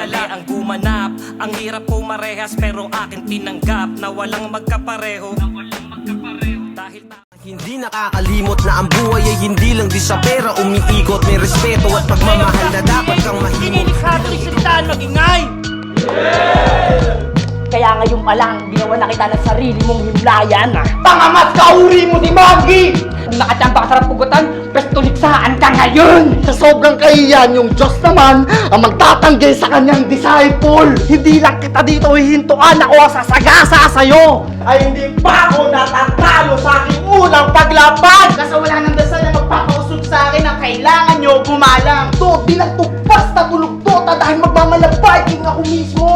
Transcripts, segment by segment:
Mali ang gumanap, ang hirap po marehas, pero akin tinanggap na walang magkapareho. Dahil hindi nakakalimot na ang buhay ay hindi lang di sa pera umiikot. May respeto at pagmamahal na dapat kang mahimong. Salitaan magingay! Kaya ngayon pa lang, ginawa na kita ng sarili mong himlayan, ah. Pangamat kauri mo si Maggie! Kung nakachamba ka sa pugutan, pestuliksaan ka ngayon! Sa sobrang kahiyan, yung Diyos naman ang magtatanggay sa kanyang disciple. Hindi lang kita dito hihintuan, ako ang sasagasa sa'yo! Ay hindi pa ako natatalo sa aking unang paglaban! Kasi wala nang dasal na magpapausog sa akin ang kailangan nyo gumalang. To, di nagtugpas na tulog to, dahil magmamalabay ako mismo!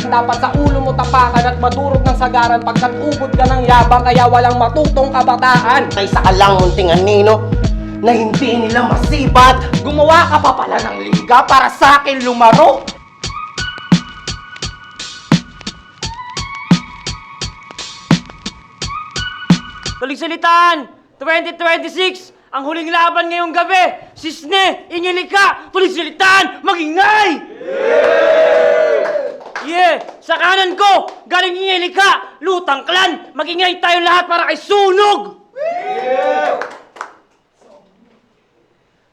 Dapat sa ulo mo tapakan at madurog ng sagaran pagkat ubod ka ng yabang kaya walang matutong kabataan. Kaysa ka lang munting anino na hindi nila masibat. Gumawa ka pa pala ng liga para sa akin lumaro. Tuligsalitaan! 2026! Ang huling laban ngayong gabi! Sisne! Inyilika! Tuligsalitaan! Magingay! Yeah! Sa kanan ko! Galing Inyilika! Lutang Clan! Magingay tayong lahat para kay Sunog!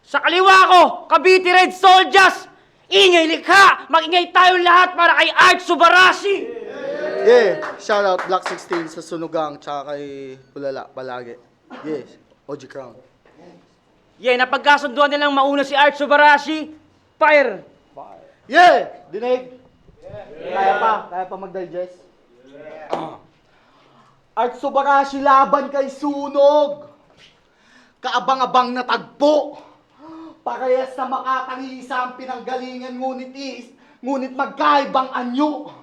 Sa kaliwa ko! Cavite Red Soldiers! Inyilika! Magingay tayong lahat para kay Art Subarashi! Yeah, shout out Black 16 sa Sunugang tsaka kay Pulala palagi. Yes, OG Crown. Yeah, napagkasunduan nilang mauna si Art Subarashi. Fire! Yeah, dinig. Kaya pa mag-digest. Art Subarashi laban kay Sunog. Kaabang-abang na tagpo. Parehas na makatangisa ang pinanggalingan ngunit magkaibang anyo.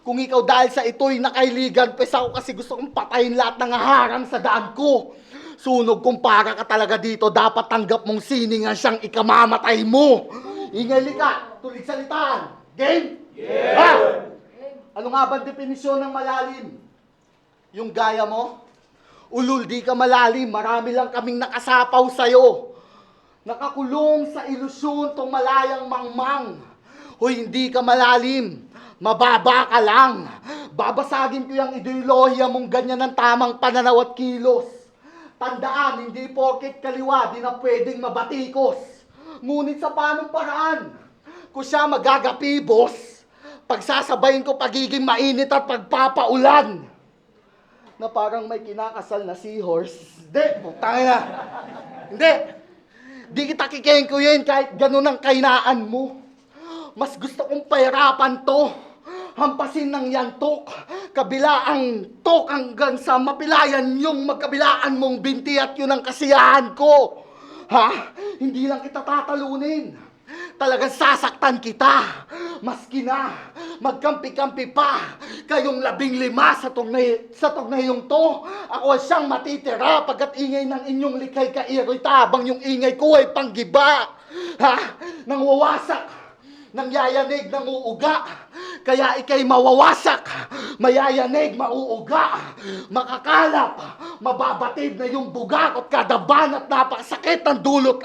Kung ikaw dahil sa ito'y nakailigan, pwes ako kasi gusto kong patayin lahat ng harang sa daan ko. Sunog, kung para ka talaga dito, dapat tanggap mong siningan siyang ikamamatay mo. Ingay ka, tulig salitaan. Game? Yeah! Ha? Ano nga ba definisyon ng malalim? Yung gaya mo? Ulul, di ka malalim. Marami lang kaming nakasapaw sa'yo. Nakakulong sa ilusyon tong malayang mangmang. Hoy, hindi ka malalim. Mababa ka lang. Babasagin ko yung ideolohiya mong ganyan ng tamang pananaw at kilos. Tandaan, hindi porket kaliwa, di na pwedeng mabatikos. Ngunit sa panong paraan, kung siya magagapibos, pagsasabayin ko pagiging mainit at pagpapaulan. Na parang may kinakasal na seahorse. Hindi, putangin na. Hindi. Di kita kikengkuyin kahit ganun ang kainaan mo. Mas gusto kong pahirapan to. Hampasin ng yantok. Kabilaang tok hanggang sa mapilayan yung magkabilaan mong binti at yun ang kasiyahan ko. Ha? Hindi lang kita tatalunin. Talagang sasaktan kita. Maski na magkampi-kampi pa kayong 15 sa tugnayong to. Ako ay siyang matitira pagkat ingay ng inyong likay kairoy tabang yung ingay ko ay panggiba. Ha? Nang wawasak, nang yayanig, nang uuga. Kaya ikay mawawasak, mayayanig, mauuga. Makakalap, mababatid na yung bugak at kadaban at napakasakit ng dulot.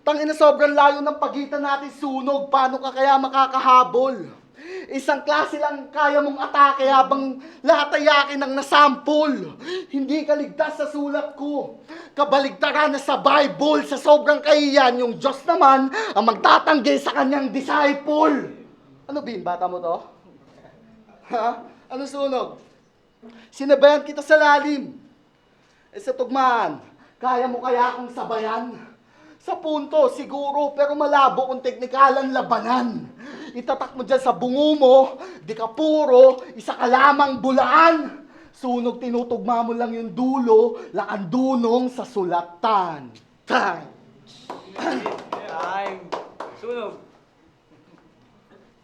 Tangina, sobrang layo ng pagitan natin, Sunog. Paano ka kaya makakahabol? Isang klase lang kaya mong atake habang lahat ay yakin ng nasampol. Hindi ka ligtas sa sulat ko. Kabaligtaran na sa Bible. Sa sobrang kahiyan, yung Diyos naman ang magtatanggi sa kanyang disciple. Ano, Bin? Bata mo to? Ha? Ano, Sunog? Sinabayan kita sa lalim. Sa tugmaan, kaya mo kaya akong sabayan? Sa punto, siguro, pero malabo kung teknikalang labanan. Itatak mo dyan sa bungo mo, di ka puro, isa ka lamang bulaan. Sunog, tinutugma mo lang yung dulo, lakandunong sa sulatan. Time! Time! Sunog!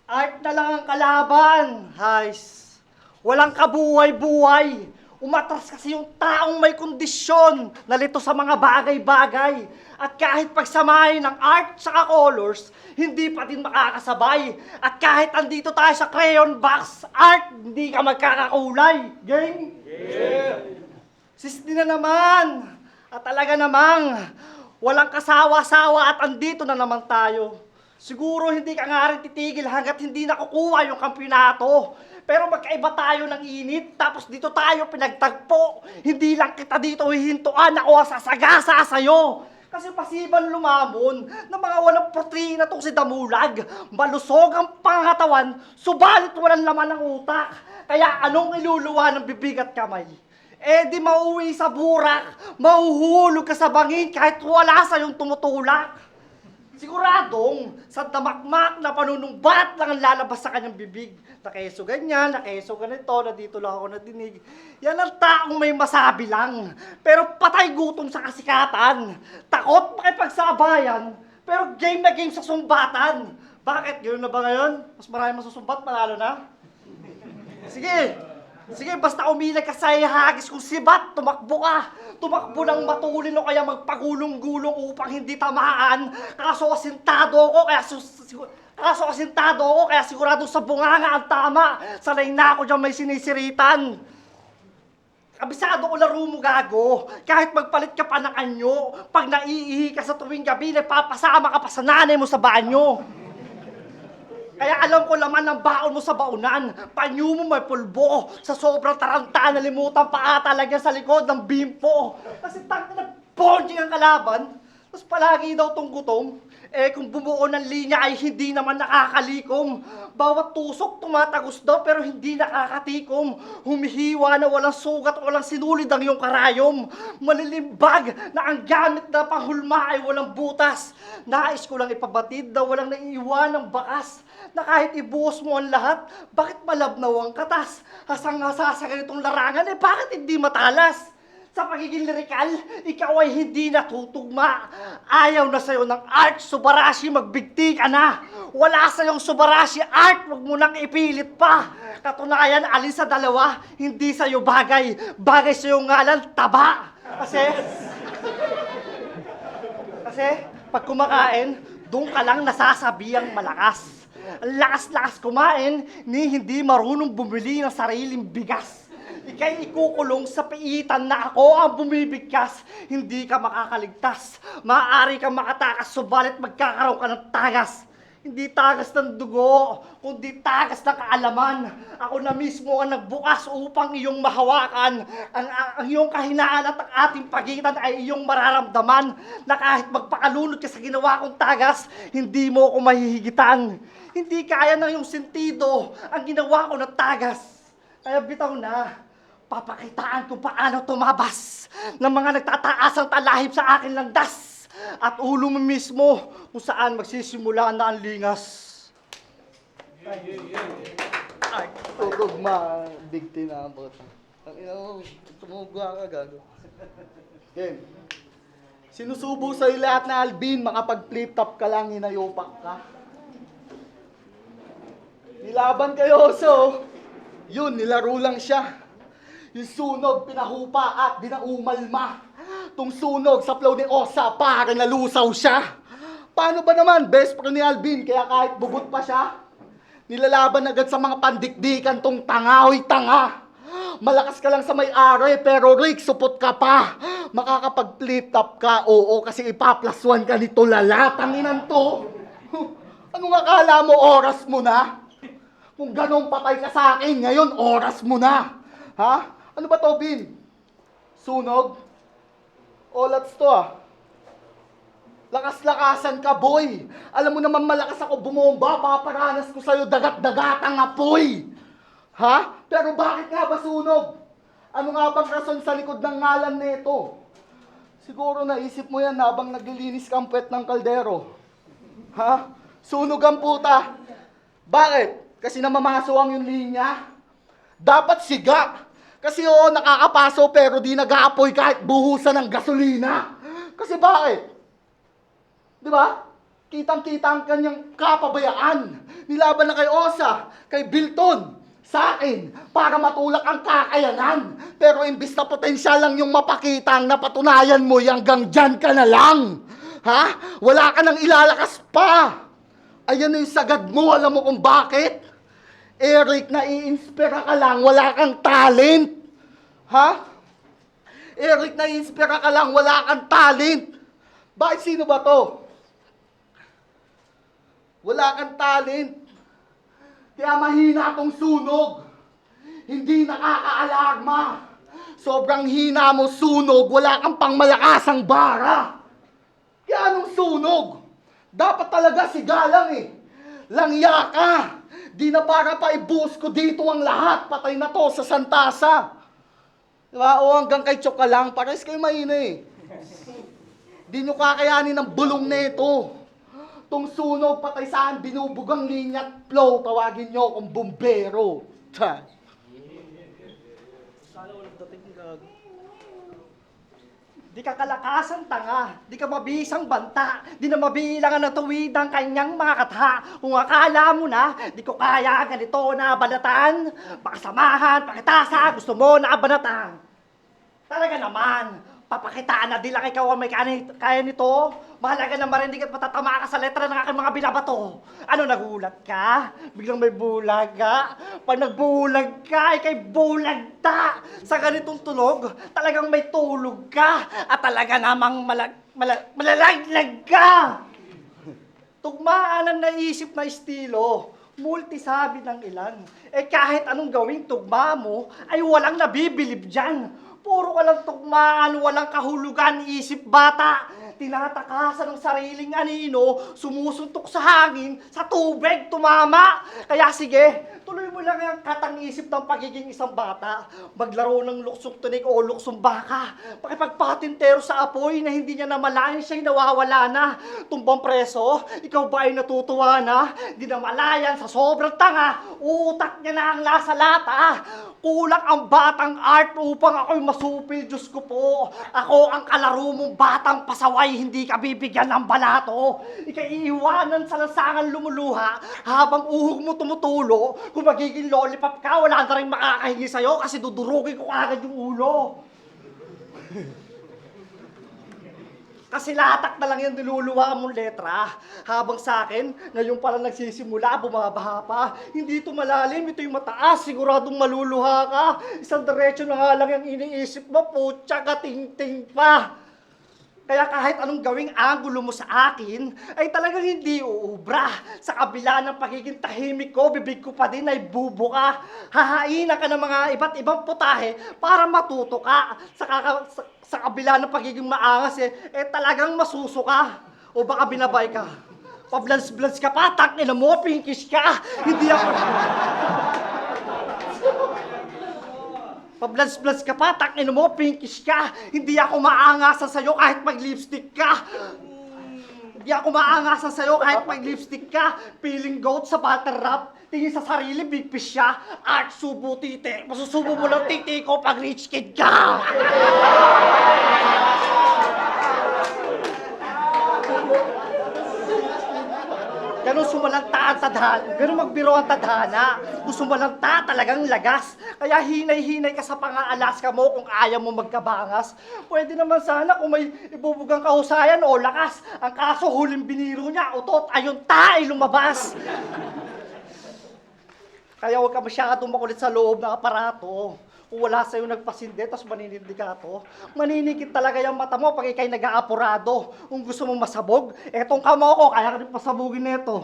Art na lang ang kalaban, Hais. Walang kabuhay-buhay. Umatras kasi yung taong may kondisyon, nalito sa mga bagay-bagay. At kahit pagsamahin ng art sa colors, hindi pa din makakasabay. At kahit andito tayo sa crayon box, art, hindi ka magkakakulay. Game? Yeah! Sisni na naman. At talaga namang, walang kasawa-sawa at andito na naman tayo. Siguro hindi ka nga rin titigil hanggat hindi nakukuha yung kampiyonato. Pero magkaiba tayo ng init, tapos dito tayo pinagtagpo. Hindi lang kita dito hihintuan, ako ang sasagasa sa'yo. Kasi pasiban lumamon ng mga walang proteina tong si Damulag. Malusog ang pangatawan, subalit walang laman ng utak. Kaya anong iluluwa ng bibig at kamay? Eh di mauwi sa burak, mahuhulog ka sa bangin kahit wala sa'yong tumutulak. Siguradong sa damakmak na panunumbat lang ang lalabas sa kanyang bibig. Nakeso ganyan, nakeso ganito, na dito lang ako nadinig. Yan ang taong may masabi lang. Pero patay gutom sa kasikatan. Takot makipagsabayan, pero game na game sa sumbatan. Bakit? Ganoon na ba ngayon? Mas marami masusumbat, manalo na? Sige! Sige, basta umilag ka sa ihagis kung sibat, tumakbo ka. Tumakbo ng matulin o kaya magpagulong-gulong upang hindi tamaan. Kaso asintado ko, kaya sigurado sa bunganga ang tama. Sanay na ako dyan may sinisiritan. Kabisado ko laro mo gago. Kahit magpalit ka pa ng anyo, pag naiihi ka sa tuwing gabi, nagpapasama ka pa sa nanay mo sa banyo. Kaya alam ko laman ng baon mo sa baunan. Panyo mo may pulbo. Sa sobrang taranta, nalimutan pa ata lagyan sa likod ng bimpo. Kasi tangka na bonding ang kalaban. Tapos palagi daw tong gutom. Eh kung bumuo ng linya ay hindi naman nakakalikom. Bawat tusok tumatagos daw pero hindi nakakatikom. Humihiwa na walang sugat, walang sinulid ang iyong karayom. Malilimbag na ang gamit na panghulma ay walang butas. Nais ko lang ipabatid na walang naiiwan ng bakas. Na kahit ibuhos mo ang lahat, bakit malabnaw ang katas? Hasang-hasa sa ganitong larangan, eh bakit hindi matalas? Sa pagiging lirikal, ikaw ay hindi natutugma. Ayaw na sa'yo ng art, Subarashi, magbigti ka na. Wala sa'yong Subarashi art, wag mo nang ipilit pa. Katunayan, alin sa dalawa, hindi sa'yo bagay. Bagay sa'yo ngalan, taba. Kasi, pag kumakain, doon ka lang nasasabihang malakas. Ang lakas-lakas kumain, ni hindi marunong bumili ng sariling bigas. Ika'y ikukulong sa piitan na ako ang bumibigkas. Hindi ka makakaligtas. Maaari kang makatakas, subalit magkakaroon ka ng tagas. Hindi tagas ng dugo, kundi tagas ng kaalaman. Ako na mismo ang nagbukas upang iyong mahawakan. Ang iyong kahinaan at ang ating pagitan ay iyong mararamdaman na kahit magpakalunod ka sa ginawa kong tagas, hindi mo ako mahihigitan. Hindi kaya ng iyong sentido ang ginawa ko na tagas. Kaya bitaw na, papakitaan kung paano tumabas ng mga nagtataas ang talahib sa akin landas. At ulo mo mismo kung saan magsisimula na ang lingas. Ay, tutugma, bigti na ang bota. Ang ina mo, tumugwa ka, gago. Ken, sinusubo sa'yo lahat na Alvin, makapag-flip top ka lang, hinayopak ka. Nilaban kayo, so, yun, nilaro lang siya. Yung sunog, pinahupa at dinaumalma. Tung sunog sa flow ni Osa, para nalusaw siya. Paano ba naman, best friend ni Alvin, kaya kahit bugot pa siya, nilalaban agad sa mga pandikdikan tong tanga, hoy tanga. Malakas ka lang sa may-ari, pero Rick, supot ka pa. Makakapag-flip top ka, oo, kasi ipaplaswan ka nito lala, tanginan to. Anong akala mo, oras mo na? Kung ganong patay ka sa akin, ngayon, oras mo na. Ha? Ano ba to, Bin? Sunog? Olats to ah. Lakas-lakasan ka, boy. Alam mo naman malakas ako bumomba, paparanas ko sa'yo dagat-dagatang apoy. Ha? Pero bakit nga ba sunog? Ano nga bang rason sa likod ng ngalan nito? Siguro naisip mo yan habang naglilinis kang puwet ng kaldero. Ha? Sunog ang puta. Bakit? Kasi namamasuwang yung linya? Dapat siga. Kasi oo, nakakapaso pero di nag-aapoy kahit buhusan ng gasolina. Kasi bakit? Di ba? Kitang-kita ang kanyang kapabayaan. Nilaban na kay Osa, kay Bilton, sa akin, para matulak ang kakayanan. Pero imbis na potensyal lang yung mapakita, ang napatunayan mo, hanggang dyan ka na lang. Ha? Wala ka nang ilalakas pa. Ayan na yung sagad mo, alam mo kung bakit? Eric, nai-inspira ka lang, wala kang talent. Ha? Eric, nai-inspira ka lang, wala kang talent. Bakit sino ba to? Wala kang talent. Kaya mahina tong sunog. Hindi nakakaalarma. Sobrang hina mo sunog, wala kang pangmalakasang bara. Kaya anong sunog? Dapat talaga si Galang eh. Langya ka. Di na para pa i-boost ko dito ang lahat. Patay na to sa Santasa. Diba? O hanggang kay Chok ka lang, pares kayo mahina eh. Di nyo kakayanin ng bulong na ito. Tong sunog, patay saan, binubugang linya at flow, tawagin nyo akong bumbero. Ta. Di ka kalakasan tanga, di ka mabisang banta, di na mabilangan na tuwid ang kanyang mga katha. Kung akala mo na, di ko kaya ganito na banatan, pakasamahan, pakitasa, gusto mo na banatan. Talaga naman, papakitaan na di lang ikaw ang may kaya nito. Mahalaga na marinig at matatama ka sa letra ng aking mga binabato. Ano, nagulat ka? Biglang may bulag ka? Pag nagbulag ka, ikay bulag ta. Sa ganitong tunog, talagang may tulog ka. At talaga namang malalaglag ka. Tugmaan ang naisip na estilo. Multisabi ng ilan. Eh kahit anong gawing tugma mo, ay walang nabibilib dyan. Puro ka lang tugmaan, walang kahulugan, isip bata. Tinatakasan ng sariling anino, sumusuntok sa hangin, sa tubig, tumama. Kaya sige, tuloy mo lang ang katang-isip ng pagiging isang bata. Maglaro ng luksong tunig o luksong baka. Pakipagpatintero sa apoy na hindi niya namalayan siya'y nawawala na. Tumbang preso, ikaw ba ay natutuwa na? Di namalayan sa sobrang tanga, utak niya na ang nasa lata. Kulang ang batang art upang ako'y masupil, Diyos ko po. Ako ang kalaro mong batang pasaway, hindi ka bibigyan ng balato. Ikaiiwanan sa lansangan lumuluha, habang uhog mo tumutulo. Kung magiging lollipop ka, wala na rin makakahingi sa'yo kasi dudurugin ko agad yung ulo. Kasi latak na lang yung niluluwa mong letra. Habang sa akin, ngayon pala nagsisimula, bumabaha pa. Hindi ito malalim, ito yung mataas. Siguradong maluluha ka. Isang diretso na nga lang yung iniisip mo, putya ka, ting-ting pa. Kaya kahit anong gawing angulo mo sa akin, ay talagang hindi uubra. Sa kabila ng pagiging tahimik ko, bibig ko pa din ay bubuka. Hahainan ka ng mga iba't ibang putahe para matuto ka. Sa kabila ng pagiging maangas talagang masusuka. O baka binabay ka. Pablans-blans ka pa, tangina mo, pinkish ka. Hindi ako... Pablans-blans ka pa, tangina mo, pinkish ka. Hindi ako maangasan sa'yo kahit mag-lipstick ka. Hindi ako maangasan sa'yo kahit mag-lipstick ka. Feeling goat sa butter wrap. Tingin sa sarili, big fish siya. Art subo tite. Masusubo mo lang titi ko pag rich kid ka. Ganun sumalanta ang tadhana, ganun magbiro ang tadhana. Kung sumalanta talagang lagas. Kaya hinay-hinay ka sa pang-aalaska mo kung ayaw mo magkabangas. Pwede naman sana kung may ibubugang kahusayan o lakas. Ang kaso huling biniro niya, utot, ayun ay lumabas. Kaya huwag ka masyadong makulit sa loob ng aparato. Kung wala sa'yo nagpasindi, tapos maninindi ka to, maninikit talaga yung mata mo pag ikay nag-aapurado. Kung gusto mong masabog, etong kamo ko, kaya ka rin pasabugin nito.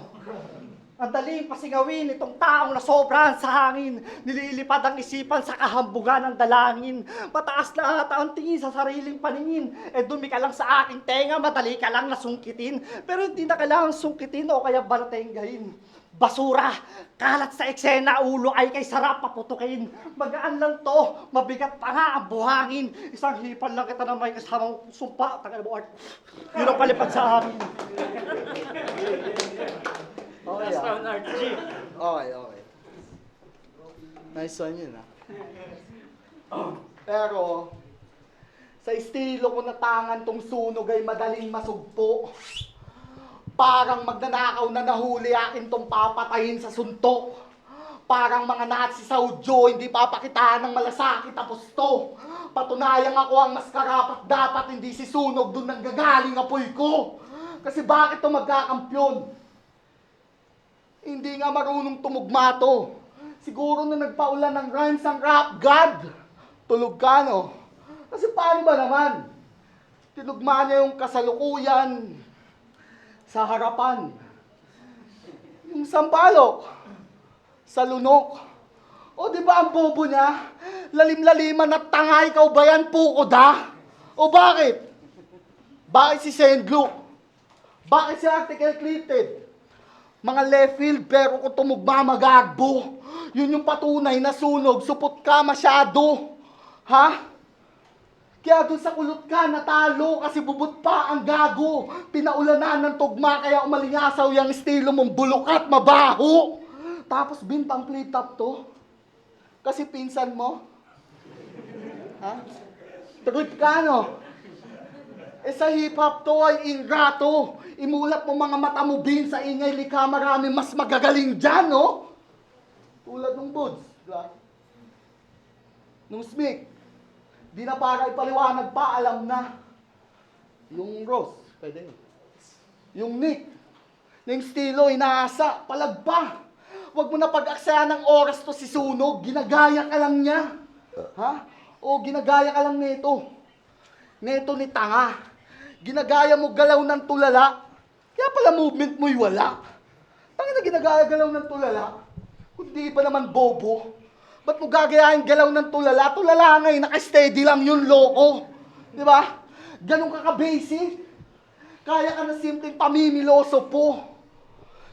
Ang daling pasingawin itong taong nasobrahan sa hangin. Nililipad ang isipan sa kahambugan ng dalangin. Mataas na ata ang tingin sa sariling paningin. Dumi ka lang sa aking tenga, madali ka lang nasungkitin. Pero hindi na kailangang sungkitin o kaya balatenggahin. Basura, kalat sa eksena, ulo ay kay sarap paputukin. Magaan lang to, mabigat pa nga ang buhangin. Isang hipan lang kita na may kasamang sumpa. Tagal mo, Art. Yun ang palipad sa amin. Okay, Last round, Art G. Okay. Nice one yun, ha? Pero, sa estilo ko na tangan tong sunog ay madaling masugpo. Parang magnanakaw na nahuli akin tong papatayin sa suntok. Parang mga Nazi sa Udyo, hindi papakitaan ng malasakit tapos to. Patunayang ako ang mas karapat dapat, hindi si sunog, dun nang gagaling apoy ko. Kasi bakit to magkakampyon? Hindi nga marunong tumugma to. Siguro na nagpaulan ng rhymes ang rap god. Tulog ka, no? Kasi paano ba naman? Tinugma niya yung kasalukuyan sa harapan. Yung sampalok. Sa lunok. O di ba ang bobo niya? Lalim-laliman at tanga, ikaw ba yan, puko da? O bakit? Bakit si Sendlo? Bakit si Article Clifted? Mga left field, pero kung tumugma magagbo. Yun yung patunay na sunog, supot ka masyado. Ha? Kaya dun sa kulot ka, natalo kasi bubot pa ang gago. Pinaulanan ng tugma kaya umalingasaw yung estilo mong bulok at mabaho. Tapos bintang flip top to. Kasi pinsan mo. Ha? Trip ka, no? Eh sa hip-hop to ay ingrato. Imulat mo mga mata mo bin sa ingay likha, marami mas magagaling dyan, no? Tulad ng Buds, diba? Nung Smith, di na para ipaliwanag pa, alam na. Yung Rose, pwede. Yung Nick, na yung estilo, inaasa, palagpa. Huwag mo na pag-aksaya ng oras to si Sunog, ginagaya ka lang niya. Ha? O ginagaya ka lang nito. Neto ni tanga. Ginagaya mo galaw ng tulala. Kaya pala movement mo'y wala. Tangina ginagaya-galaw ng tulala. Kundi ba naman bobo? Ba't mo gagayahin galaw ng tulala? Tulala nga naka-steady lang yung loko. Di ba? Ganun ka ka-basic. Kaya ka na simpleng pamimiloso po.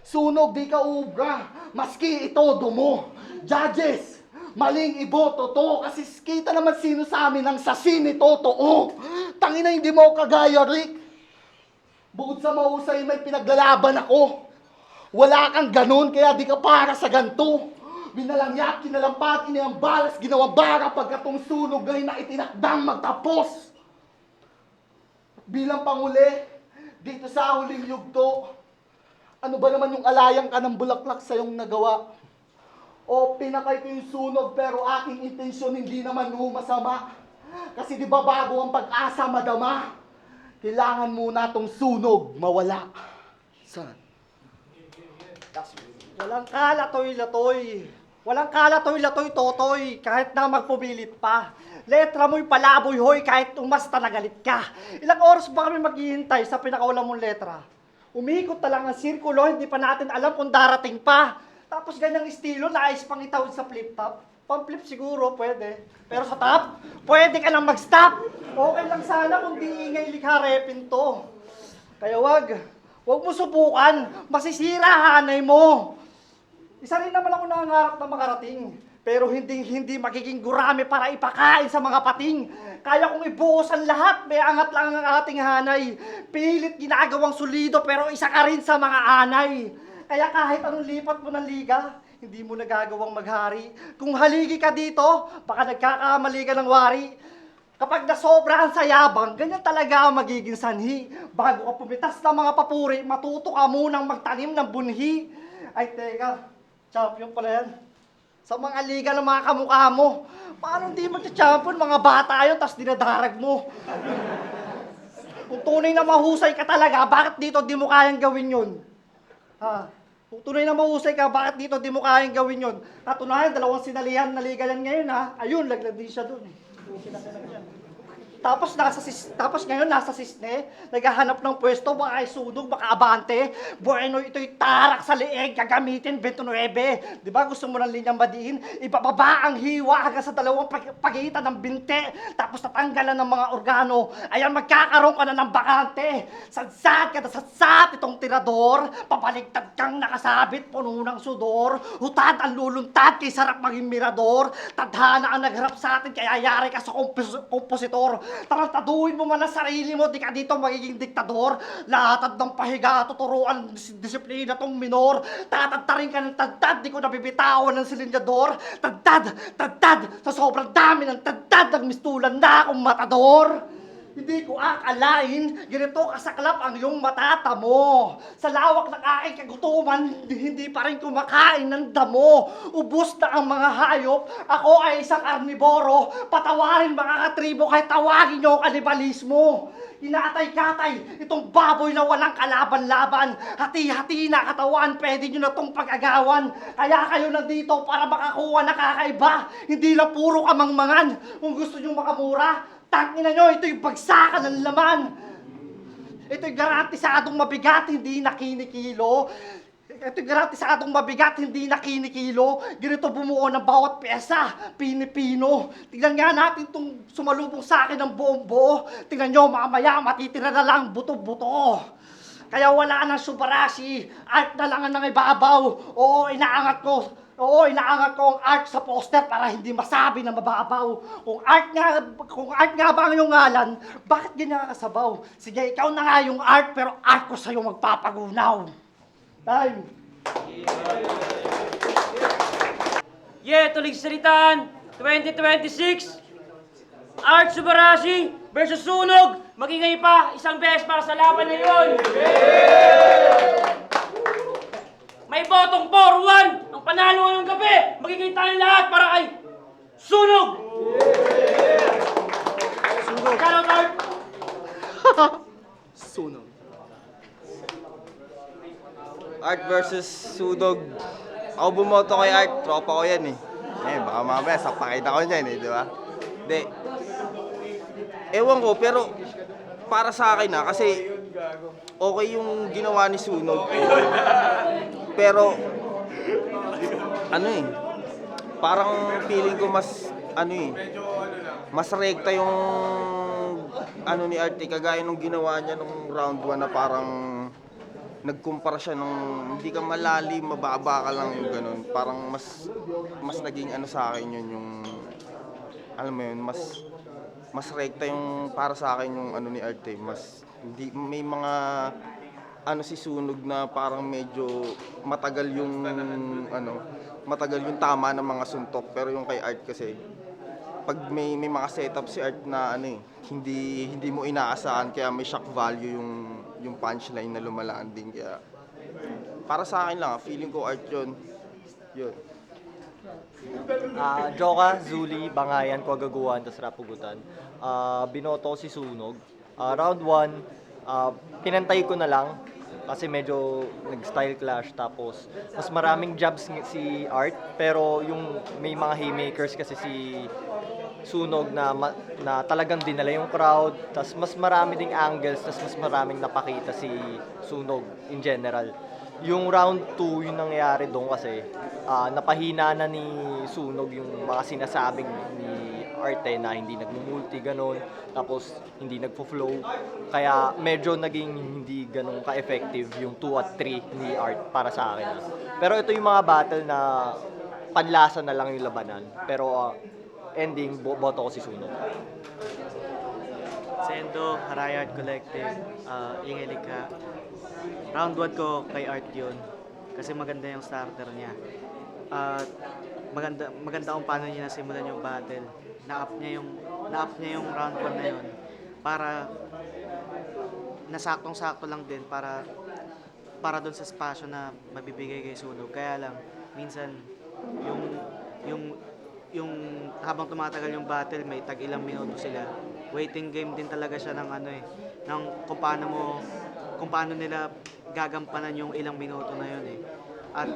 Sunog, di ka ubra. Maski itodo mo. Judges, maling iboto to. Kasi kita naman sino sa amin ang sasini totoo. Tangina hindi mo kagaya, Rick. Bukod sa mahusay, may pinaglalaban ako. Wala kang ganun, kaya di ka para sa ganto. Binalangyat, kinalampat, iniambalas, ginawang bara pagkatong sunog ngayon na itinakdang magtapos. Bilang panguli, dito sa huling yugto, ano ba naman yung alayang ka ng bulaklak sa iyong nagawa? O pinakay ko yung sunog pero aking intensyon hindi naman masama. Kasi di ba bago ang pag-asa madama? Kailangan muna tong sunog mawala. Saan? Walang kalatoy-latoy. Walang kalatoy-latoy, totoy, kahit na magpumilit pa. Letra mo'y palaboy, hoy, kahit umasta nagalit ka. Ilang oras ba kami maghihintay sa pinakaulang mong letra? Umikot na lang ang sirkulo, hindi pa natin alam kung darating pa. Tapos ganyang estilo, naayos pang itawid sa flip-top. Pang-flip siguro, pwede. Pero sa top, pwede ka nang mag-stop. Okay lang sana kung di ingay likha repin to. Kaya wag mo subukan, masisira hanay mo. Isa rin naman ako nangangarap na makarating. Pero hindi magiging gurami para ipakain sa mga pating. Kaya kong ibuhos ang lahat, may angat lang ang ating hanay. Pilit ginagawang solido pero isa ka rin sa mga anay. Kaya kahit anong lipat mo ng liga, hindi mo nagagawang maghari. Kung haligi ka dito, baka nagkakamali ka ng wari. Kapag nasobrahan sa yabang, ganyan talaga ang magiging sanhi. Bago ka pumitas ng mga papuri, matuto ka munang magtanim ng bunhi. Ay teka, champion pala yan. Sa mga liga ng mga kamukha mo, paano hindi mag-champion? Mga bata yun, tas dinadarag mo. Kung tunay na mahusay ka talaga, bakit dito di mo kayang gawin yun? Ha? Kung tunay na mahusay ka, bakit dito di mo kayang gawin yun? Katunayan, dalawang sinalihan na liga yan ngayon ha. Ayun, laglag din siya dun. Tapos ngayon nasa Sisne, naghahanap ng pwesto, baka ay sunog, baka abante. Bueno, ito'y tarak sa leeg, gagamitin 29. Di ba gusto mo ng linyang badiin? Ibababa ang hiwa hanggang sa dalawang pagitan ng binte. Tapos tatanggalan ng mga organo. Ayan, magkakaroon ka na ng bakante. Sadsad ka na sadsad itong tirador. Pabaligtad kang nakasabit, puno ng sudor. Hutad ang luluntad, kay sarap maging mirador. Tadhana ang nagharap sa atin, kaya yari ka sa kompositor. Tarantaduhin mo man ang sarili mo, di ka dito magiging diktador. Latad ng pahiga, tuturuan disiplina tong minor. Tatadtarin ka ng tadtad, di ko nabibitawan ng silinyador. Tadtad, sa sobrang dami ng tadtad, nagmistulan na akong matador. Hindi ko akalain, ganito kasaklap ang iyong matatamo. Sa lawak ng aking kagutuman, hindi pa rin kumakain ng damo. Ubus na ang mga hayop, ako ay isang karniboro. Patawarin mga katribo kahit tawagin niyo ang kanibalismo. Inatay-katay, itong baboy na walang kalaban-laban. Hati-hati na katawan, pwede nyo na itong pag-agawan. Kaya kayo nandito para makakuha na kakaiba. Hindi lang puro kamangmangan. Kung gusto nyo makamura, tangina nyo, ito'y bagsakan ng laman. Ito'y garantisadong mabigat, hindi na kinikilo. Ito gratisadong mabigat, hindi na kinikilo. Ganito bumuo ng bawat pyesa, pinipino. Tingnan nga natin itong sumalubong sa akin ng buong buo. Tingnan nyo, mamaya matitira na lang buto-buto. Kaya wala nang Subarashi, art na lang ang nangibabaw. Oo, inaangat ko ang art sa poster para hindi masabi na mababaw. Kung art nga ba ang iyong ngalan, bakit ganyan ka kasabaw? Sige, ikaw na nga yung art, pero art ko sa'yo magpapagunaw. Time! Yeah, tulig salitaan, 2026, Art Subarashi versus Sunog. Magingay pa isang beses para sa laban na yun. May botong 4-1 ang panalo ngayong gabi. Magiging tayo lahat para kay Sunog! Sunog! Shoutout, Art! Sunog. Art versus Sunog. Ako bumoto kay Art, tropa ko yan eh. Baka mamaya sapakita ko niyan eh, di ba? Hindi. Ewan ko, pero para sa akin kasi okay yung ginawa ni Sunog. Pero, parang feeling ko mas rekta yung ni Art eh, kagaya nung ginawa niya nung round 1 na parang nagkumpara siya nung hindi ka malalim, mababa ka lang yung ganun. Parang mas naging sa akin yun yung, alam mo yun, mas rekta yung para sa akin yung ni Art eh. Mas, hindi, may mga si Sunog na parang medyo matagal yung tama ng mga suntok, pero yung kay Art kasi pag may mga setup si Art na hindi mo inaasahan, kaya may shock value yung punchline na lumalanding, kaya para sa akin lang feeling ko Art yun. Joka, Zuli, Bangayan, Kwagaguan, tas Rapugutan. Binoto ko si Sunog. Round 1, pinantay ko na lang kasi medyo nag-style clash, tapos mas maraming jabs si Art, pero yung may mga haymakers kasi si Sunog na talagang dinala yung crowd, tas mas marami ding angles, tas mas maraming napakita si Sunog in general. Yung round 2, yung nangyayari doon kasi napahina na ni Sunog yung mga sinasabing ni Arte na hindi nagmumulti ganon, tapos hindi nagpo-flow, kaya medyo naging hindi ganon ka-effective yung 2 at 3 ni Art para sa akin. Pero ito yung mga battle na panlasa na lang yung labanan, pero ending boto ko si Sunog. Sendo, Haray Art Collective, Ingay Likha. Round 1 ko kay Art yun kasi maganda yung starter niya. Maganda kung paano niya nasimulan yung battle. Na-up niya yung round 1 na yun para nasaktong-sakto lang din para doon sa spasyo na mabibigay kay Sunog. Kaya lang minsan yung habang tumatagal yung battle, may tag ilang minuto sila. Waiting game din talaga siya ng ng kung paano nila gagampanan yung ilang minuto na yun eh. At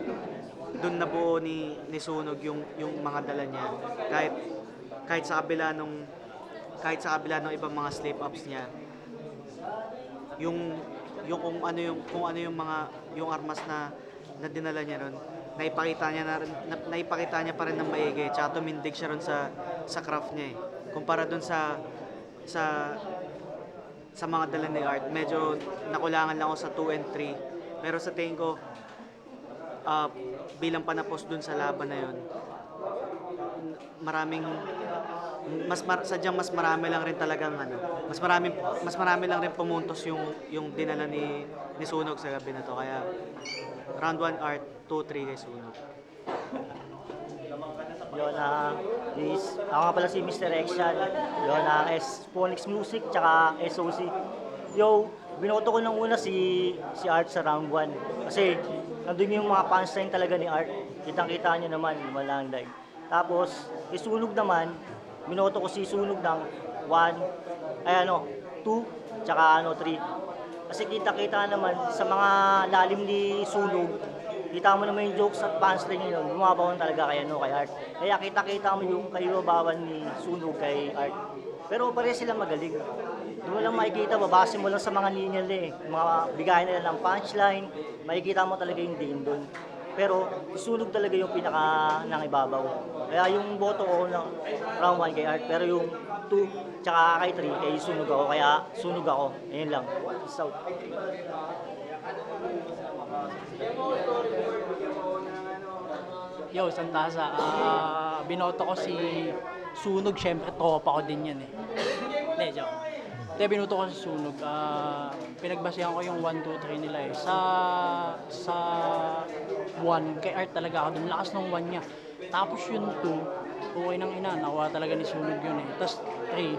doon nabuo ni Sunog yung mga dala niya. Kahit sa kabila nung ibang mga slip ups niya, yung kung ano yung armas na dinala niya ron, naipakita niya pa rin ng maigi, tsaka tumindig siya ron sa craft niya eh. Kumpara dun sa mga dala ni Art, medyo nakulangan lang ako sa 2 and 3. Pero sa tingin ko, bilang panapos dun sa laban na yun, sadyang mas marami lang rin talagang mas marami lang rin pumuntos yung dinala ni Sunog sa gabi na to. Kaya round 1 Art, 2-3 kay Sunog. Yun, ako nga pala si Mr. Exan. Yun, Phonics Music, tsaka SOC. Yo, binoto ko nang una si Art sa round 1. Kasi, nandun yung mga punchline talaga ni Art. Kitang-kita nyo naman, walang live. Tapos, Sunog naman, binoto ko si Sunog ng 2, tsaka 3. Kasi kita-kita naman sa mga lalim ni Sunog, kita mo naman yung jokes at punchline niya yun, bumabawan talaga kay Art. Kaya kita-kita mo yung kaibabawan ni Sunog kay Art. Pero pareho silang magaling. Doon mo lang makikita, babase mo lang sa mga linya nila eh. Mga bigayan nila ng punchline, makikita mo talaga yung din doon. Pero sunog talaga yung pinaka nang ibabaw. Kaya yung boto ko ng round 1 kay Art, pero yung 2 tsaka kay 3 kay sunog ako. Kaya sunog ako. Ayun lang. So, Yo, Santasa, binoto ko si Sunog, syempre tropa ko din yan eh. Hindi, joke. Hindi, binoto ko si Sunog. Pinagbasehan ko yung 1, 2, 3 nila eh. Sa 1, kay Art talaga ako dun. Lakas ng 1 niya. Tapos yung 2, okay nang ina. Nakuha talaga ni Sunog yun eh. Tapos 3,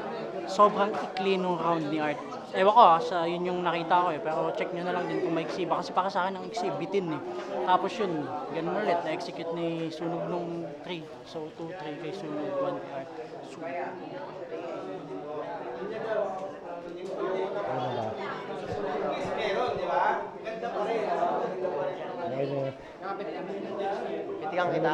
sobrang ikli nung round ni Art. Ewan ko yun yung nakita ko eh. Pero check nyo na lang din kung maiksi. Kasi para sa akin ang iksi, bitin eh. Tapos yun, ganun ulit. Na-execute ni Sunog nung 3. So 2, 3 kay Sunog, 1 kay Art. Pitikan kita.